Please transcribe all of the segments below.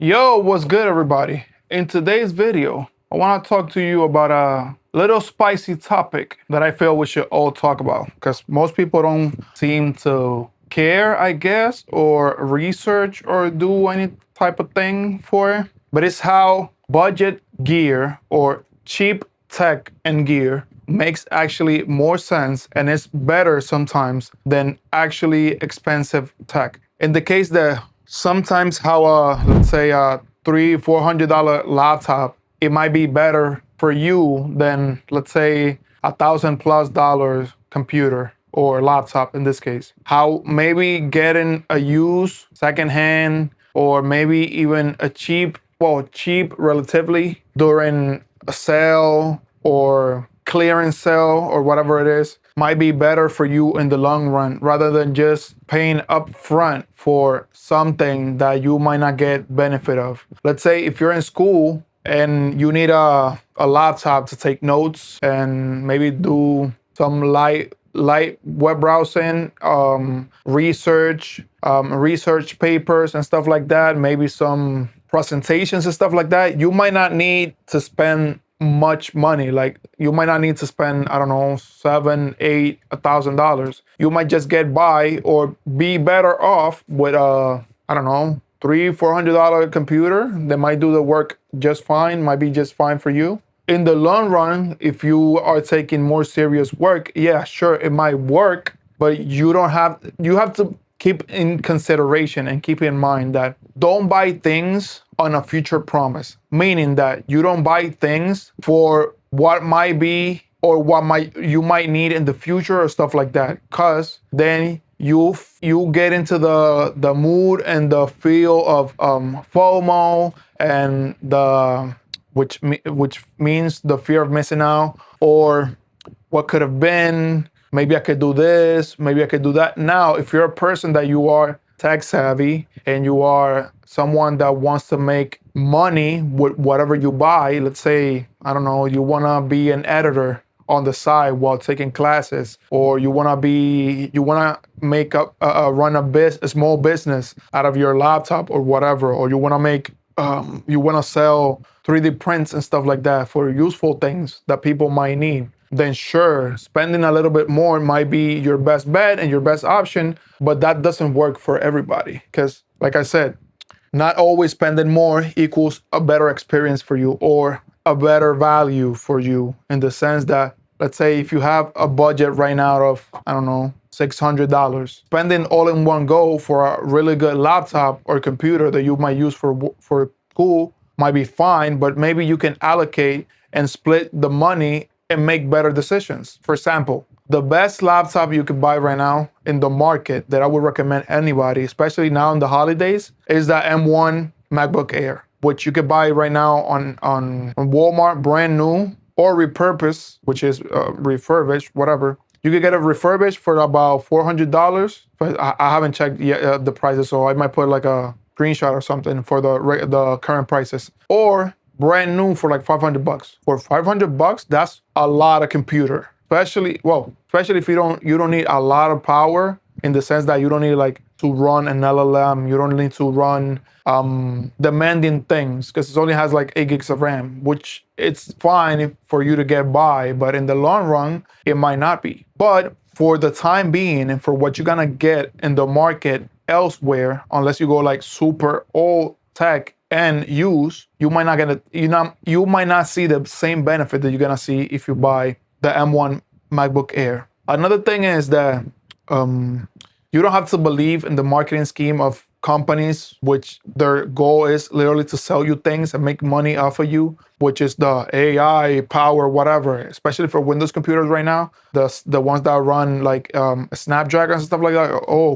Yo, what's good, everybody? In today's video, I want to talk to you about a little spicy topic that I feel we should all talk about because most people don't seem to care, I guess, or research or do any type of thing for it. But it's how budget gear or cheap tech and gear makes actually more sense and it's better sometimes than actually expensive tech. In the case that sometimes how let's say a $300-400 laptop, it might be better for you than let's say $1,000+ computer or laptop in this case. How maybe getting a used secondhand or maybe even a cheap relatively during a sale or clearance sale or whatever it is might be better for you in the long run rather than just paying upfront for something that you might not get benefit of. Let's say if you're in school and you need a laptop to take notes and maybe do some light web browsing, research papers and stuff like that, maybe some presentations and stuff like that, you might not need to spend much money. Like you might not need to spend, I don't know, $7,000-8,000. You might just get by or be better off with I don't know, $300-400 computer that might do the work just fine, might be just fine for you. In the long run, if you are taking more serious work, yeah, sure, it might work, but you have to keep in consideration and keep in mind that don't buy things on a future promise, meaning that you don't buy things for what might be or you might need in the future or stuff like that, because then you get into the mood and the feel of FOMO and the which means the fear of missing out or what could have been. Maybe I could do this, maybe I could do that. Now, if you're a person that you are tech savvy and you are someone that wants to make money with whatever you buy, let's say, I don't know, you want to be an editor on the side while taking classes, or you want to make run a small business out of your laptop or whatever, or you want to sell 3D prints and stuff like that for useful things that people might need, then sure, spending a little bit more might be your best bet and your best option, but that doesn't work for everybody. Because like I said, not always spending more equals a better experience for you or a better value for you, in the sense that, let's say if you have a budget right now of, I don't know, $600, spending all in one go for a really good laptop or computer that you might use for school might be fine, but maybe you can allocate and split the money and make better decisions. For example, the best laptop you could buy right now in the market that I would recommend anybody, especially now in the holidays, is the M1 MacBook Air, which you could buy right now on Walmart, brand new, or repurposed, which is refurbished, whatever. You could get it refurbished for about $400, but I haven't checked yet the prices, so I might put like a screenshot or something for the current prices. Or brand new for like $500. For $500, that's a lot of computer. Especially if you don't need a lot of power, in the sense that you don't need like to run an LLM, you don't need to run demanding things, because it only has like 8 gigs of RAM, which it's fine for you to get by, but in the long run, it might not be. But for the time being and for what you're gonna get in the market elsewhere, unless you go like super old tech and use, you might not see the same benefit that you're gonna see if you buy the M1 MacBook Air. Another thing is that you don't have to believe in the marketing scheme of companies, which their goal is literally to sell you things and make money off of you, which is the AI power, whatever, especially for Windows computers right now, the ones that run like Snapdragon and stuff like that,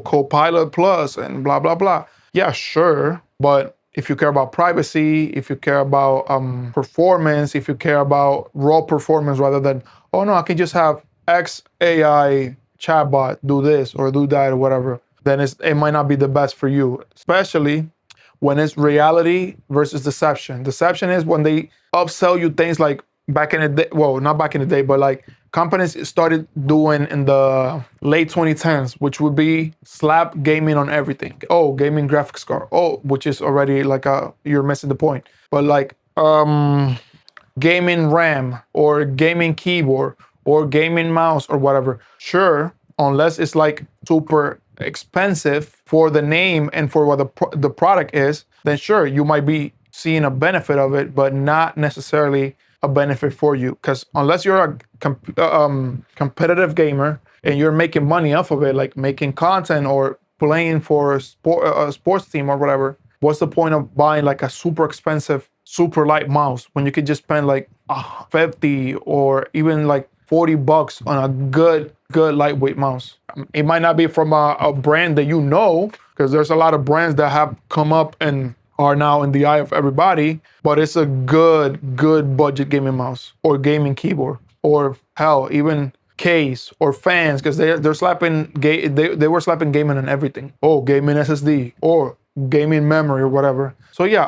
Copilot Plus and blah, blah, blah. Yeah, sure, but if you care about privacy, if you care about performance, if you care about raw performance rather than, oh no, I can just have X AI chatbot do this or do that or whatever, then it might not be the best for you, especially when it's reality versus deception. Deception is when they upsell you things like back in the day, well, not back in the day, but like companies started doing in the late 2010s, which would be slap gaming on everything. Oh, gaming graphics card. Oh, which is already like you're missing the point. But like gaming RAM or gaming keyboard or gaming mouse or whatever. Sure, unless it's like super expensive for the name and for what the product is, then sure, you might be seeing a benefit of it, but not necessarily a benefit for you. Because unless you're a competitive gamer and you're making money off of it, like making content or playing for a sports team or whatever, what's the point of buying like a super expensive, super light mouse when you could just spend like 50 or even like $40 on a good lightweight mouse? It might not be from a brand that you know, because there's a lot of brands that have come up and are now in the eye of everybody, but it's a good budget gaming mouse or gaming keyboard, or hell, even case or fans, because they're slapping they were slapping gaming on everything. Oh, gaming SSD or gaming memory or whatever. So yeah,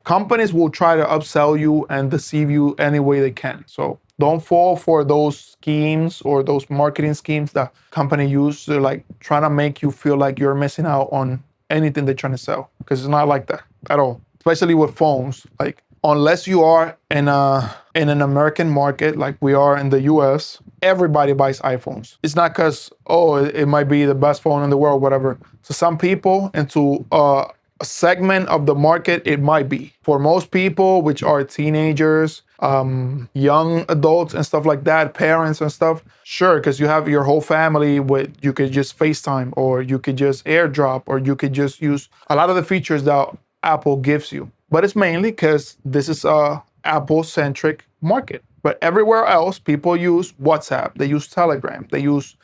companies will try to upsell you and deceive you any way they can. So don't fall for those schemes or those marketing schemes that company use to like trying to make you feel like you're missing out on anything they're trying to sell, because it's not like that at all. Especially with phones, like unless you are in an American market like we are in the US, everybody buys iPhones. It's not because it might be the best phone in the world, whatever. To some people and to a segment of the market, it might be. For most people, which are teenagers, young adults and stuff like that, parents and stuff, sure, because you have your whole family with, you could just FaceTime or you could just AirDrop or you could just use a lot of the features that Apple gives you. But it's mainly because this is a Apple-centric market. But everywhere else, people use WhatsApp, they use Telegram, they use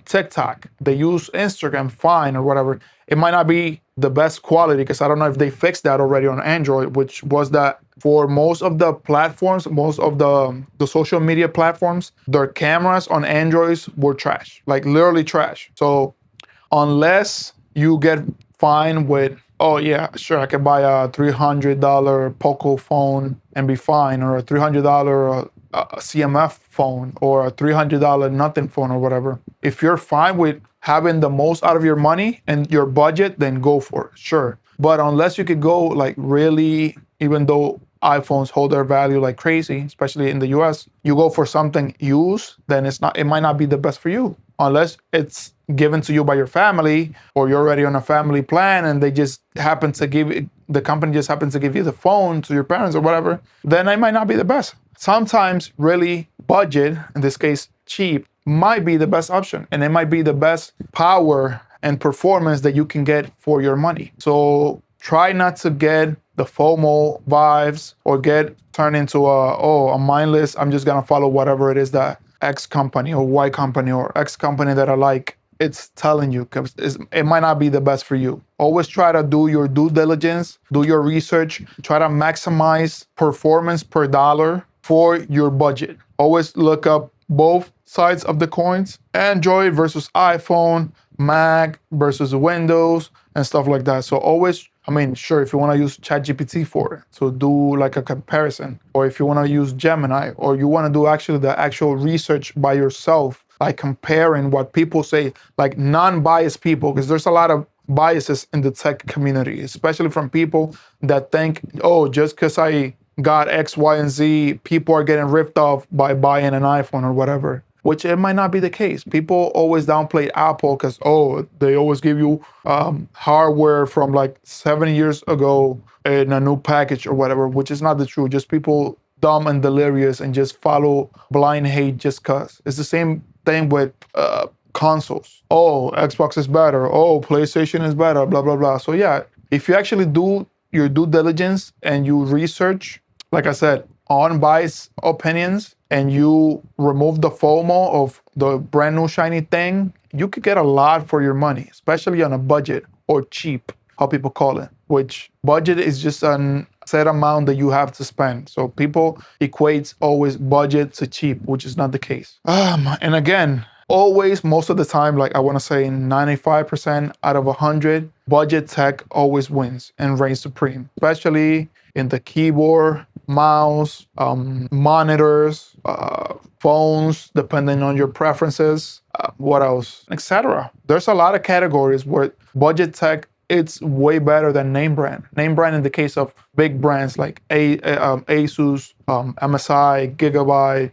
TikTok, they use Instagram, Fine or whatever. It might not be the best quality, because I don't know if they fixed that already on Android, which was that for most of the platforms, most of the social media platforms, their cameras on Androids were trash, like literally trash. So unless you get fine with, oh yeah, sure, I can buy a $300 Poco phone and be fine, or a $300 CMF phone, or a $300 nothing phone or whatever. If you're fine with having the most out of your money and your budget, then go for it, sure. But unless you could go like really, even though iPhones hold their value like crazy, especially in the US, you go for something used, then it might not be the best for you. Unless it's given to you by your family, or you're already on a family plan and they just happen to the company just happens to give you the phone to your parents or whatever, then it might not be the best. Sometimes really budget, in this case cheap, might be the best option, and it might be the best power and performance that you can get for your money. So try not to get the FOMO vibes or get turned into a mindless, I'm just gonna follow whatever it is that X company or Y company or X company that I like, it's telling you, because it might not be the best for you. Always try to do your due diligence, do your research, try to maximize performance per dollar for your budget. Always look up both sides of the coins, Android versus iPhone, Mac versus Windows, and stuff like that. So always, I mean, sure, if you want to use ChatGPT for it, so do like a comparison, or if you want to use Gemini, or you want to do actually the actual research by yourself, like comparing what people say, like non-biased people, because there's a lot of biases in the tech community, especially from people that think, oh, just because I got X, Y, and Z, people are getting ripped off by buying an iPhone or whatever, which it might not be the case. People always downplay Apple because, they always give you hardware from like 7 years ago in a new package or whatever, which is not the truth. Just people dumb and delirious and just follow blind hate just cause. It's the same thing with consoles. Oh, Xbox is better. Oh, PlayStation is better, blah, blah, blah. So yeah, if you actually do your due diligence and you research, like I said, unbiased opinions, and you remove the FOMO of the brand new shiny thing, you could get a lot for your money, especially on a budget or cheap, how people call it, which budget is just a set amount that you have to spend. So people equate always budget to cheap, which is not the case. And again, always, most of the time, like I want to say 95% out of 100, budget tech always wins and reigns supreme, especially in the keyboard mouse, monitors, phones, depending on your preferences. What else? Etc. There's a lot of categories where budget tech it's way better than name brand. Name brand in the case of big brands like Asus, MSI, Gigabyte,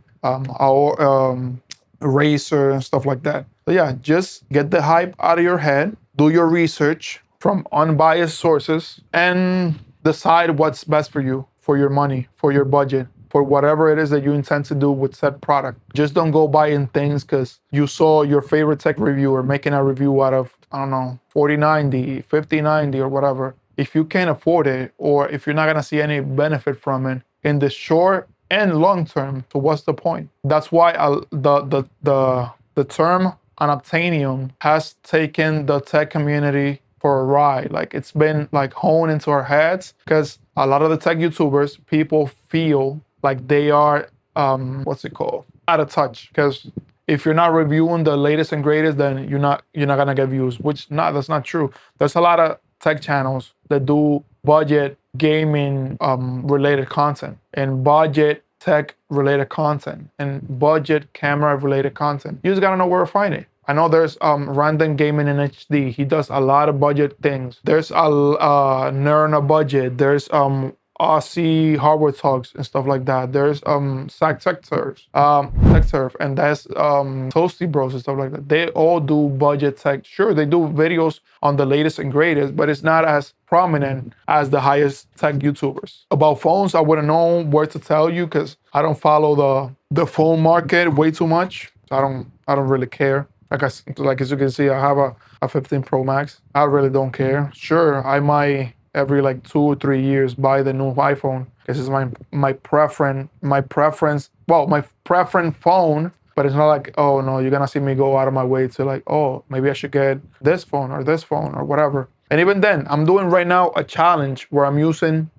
Razer, and stuff like that. So yeah, just get the hype out of your head, do your research from unbiased sources, and decide what's best for you, for your money, for your budget, for whatever it is that you intend to do with said product. Just don't go buying things because you saw your favorite tech reviewer making a review out of, I don't know, 4090, 5090, or whatever. If you can't afford it, or if you're not gonna see any benefit from it in the short and long term, so what's the point? That's why the term unobtainium has taken the tech community for a ride. Like it's been like honed into our heads because a lot of the tech YouTubers, people feel like they are what's it called? Out of touch. Because if you're not reviewing the latest and greatest, then you're not gonna get views. That's not true. There's a lot of tech channels that do budget gaming related content and budget tech related content and budget camera related content. You just gotta know where to find it. I know there's Random Gaming in HD. He does a lot of budget things. There's a Nerd on a Budget. There's Aussie Hardware Talks and stuff like that. There's TechSurf, and that's Toasty Bros and stuff like that. They all do budget tech. Sure, they do videos on the latest and greatest, but it's not as prominent as the highest tech YouTubers. About phones, I wouldn't know where to tell you because I don't follow the phone market way too much. I don't really care. Like as you can see, I have a 15 Pro Max. I really don't care. Sure, I might every like 2 or 3 years buy the new iPhone because it's my preference phone. But it's not like, oh no, you're gonna see me go out of my way to like, oh, maybe I should get this phone or whatever. And even then, I'm doing right now a challenge where I'm using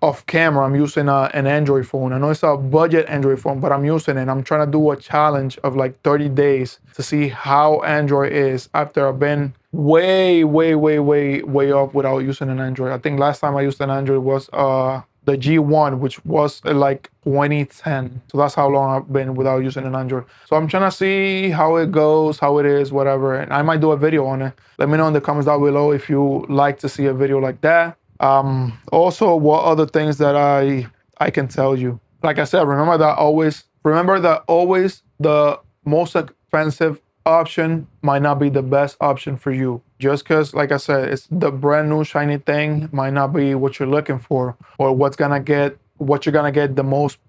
off camera, I'm using an Android phone. I know it's a budget Android phone, but I'm using it. I'm trying to do a challenge of like 30 days to see how Android is after I've been way off without using an Android. I think last time I used an Android was the G1, which was like 2010. So that's how long I've been without using an Android. So I'm trying to see how it goes, how it is, whatever. And I might do a video on it. Let me know in the comments down below if you like to see a video like that. Also, what other things that I can tell you? Like I said, remember that always the most expensive option might not be the best option for you. Just because, like I said, it's the brand new shiny thing might not be what you're looking for, or what you're gonna get the most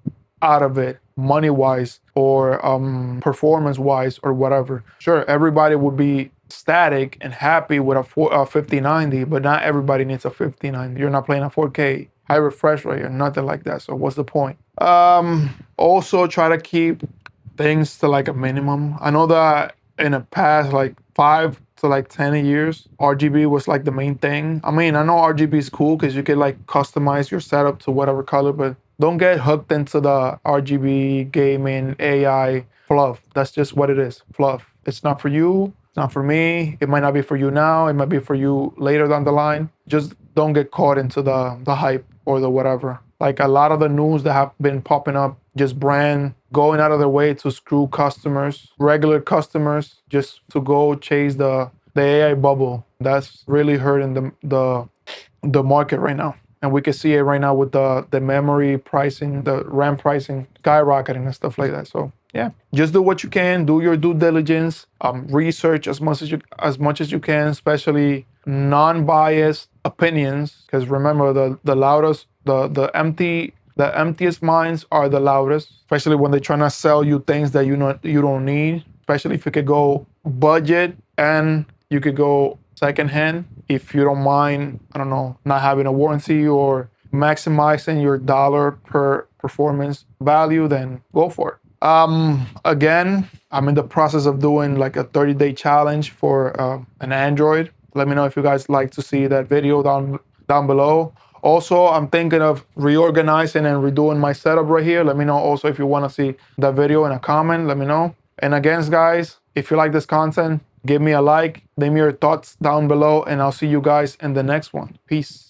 out of it, money wise or performance wise or whatever. Sure, everybody would be static and happy with a 5090, but not everybody needs a 5090. You're not playing a 4K high refresh rate or nothing like that. So what's the point? Also try to keep things to like a minimum. I know that in the past like 5 to like 10 years, RGB was like the main thing. I mean, I know RGB is cool because you can like customize your setup to whatever color, but don't get hooked into the RGB gaming AI fluff. That's just what it is, fluff. It's not for you. Not for me. It might not be for you now. It might be for you later down the line. Just don't get caught into the hype or the whatever. Like a lot of the news that have been popping up, just brand going out of their way to screw customers, regular customers, just to go chase the AI bubble. That's really hurting the market right now. And we can see it right now with the memory pricing, the RAM pricing skyrocketing and stuff like that. So yeah, just do what you can, do your due diligence, research as much as you can, especially non-biased opinions. Because remember, the loudest, the emptiest minds are the loudest, especially when they're trying to sell you things that you don't need. Especially if you could go budget and you could go secondhand. If you don't mind, I don't know, not having a warranty or maximizing your dollar per performance value, then go for it. Again, I'm in the process of doing like a 30-day challenge for an Android. Let me know if you guys like to see that video down below. Also, I'm thinking of reorganizing and redoing my setup right here. Let me know also if you want to see that video in a comment. Let me know. And again, guys, if you like this content, give me a like, leave me your thoughts down below, and I'll see you guys in the next one. Peace.